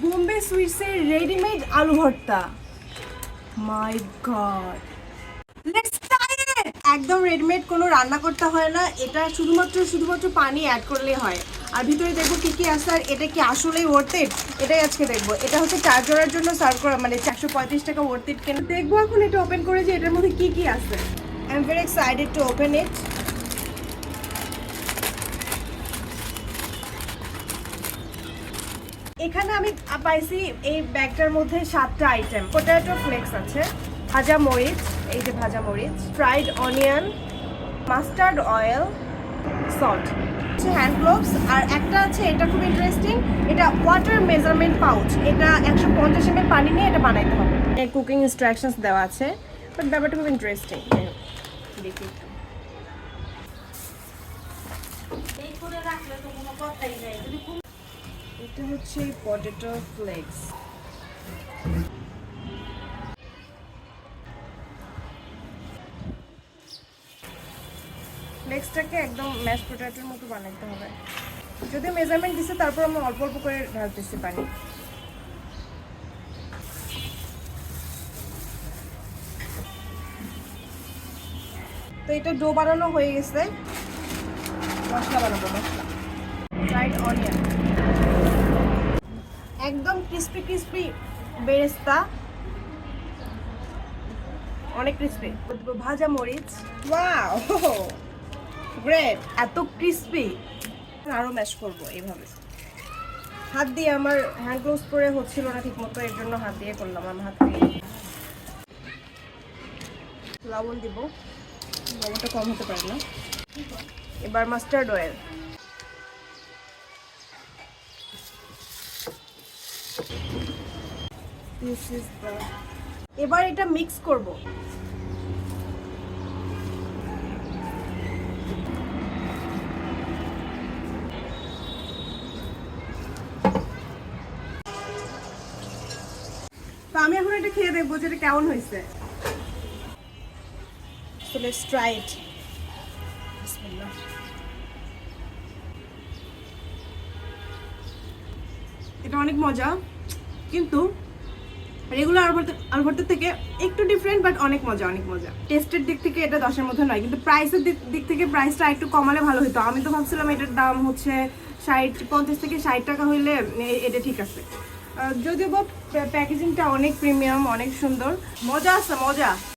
Bombay সুইটসের readymade আলু ভর্তা। মাই god, let's try it. একদম রেডিমেড, কোনো রান্না করতে হয় না, এটা শুধুমাত্র পানি অ্যাড করলেই হয়। আর ভিতরে দেখবো কি কি আছে, আর এটা কি আসলেই ওয়ার্থ ইট, এটাই আজকে দেখবো। এটা হচ্ছে 4 জনের জন্য সার্ভ করা, মানে 435 টাকা ওয়ার্থ ইট কেন। দেখবো এখন এটা ওপেন করে যে এটার মধ্যে কি কি আছে। I am very excited to open it. এখানে আমি পাইছি এই ব্যাগটার মধ্যে 7টা আইটেম। পটেটো ফ্লেক্স আছে, ভাজা মরিচ, এই যে ভাজা মরিচ, fried onion, mustard oil, salt, hand gloves, আর একটা আছে এটা খুব ইন্টারেস্টিং, এটা ওয়াটার মেজারমেন্ট পাউচ। এটা 150 ml পানি নিয়ে এটা বানাইতে হবে। কুকিং ইনস্ট্রাকশনস দেওয়া আছে, বাট ব্যাপারটা খুব ইন্টারেস্টিং। দেখি এটা হচ্ছে পটেটো ফ্লেক্স। ফ্লেক্সটাকে একদম ম্যাশ পটেটোর মতো বানাইতে হবে। যদিও মেজারমেন্ট দিছে, তারপর আমি অল্প অল্প করে ঢালতেছি পানি। তো এটা ডো বানানো হয়ে গেছে, মশলা বানাবো। মশলা, ফ্রাইড অনিয়ন, একদম ক্রিস্পি বেরেস্তা, অনেক ক্রিস্পি। ভাজা মরিচ, ওয়াও গ্রেট, এত ক্রিস্পি। আরো ম্যাশ করব এইভাবে হাত দিয়ে। আমার হ্যান্ড গ্লোভস পরে হচ্ছিল না ঠিক মতো, এর জন্য হাত দিয়ে করলাম। আমার হাত দিয়ে লবণ দিব, লবণটা কম হতে পারে না। এবার মাস্টার্ড অয়েল, এবার এটা মিক্স করব। তো আমি এখন এটা খেয়ে দেখবো যে এটা কেমন হয়েছে। So let's try it. Bismillah. এটা অনেক মজা, কিন্তু রেগুলার আলু ভর্তার থেকে একটু ডিফারেন্ট, বাট অনেক মজা, অনেক মজা। টেস্টের দিক থেকে এটা 10-এর মধ্যে নয়, কিন্তু প্রাইসের দিক থেকে প্রাইসটা একটু কমালে ভালো হতো। আমি তো ভাবছিলাম এটার দাম হচ্ছে 50 থেকে 60 টাকা হইলে এটা ঠিক আছে। যদিও বা প্যাকেজিংটা অনেক প্রিমিয়াম, অনেক সুন্দর, মজা আছে, মজা।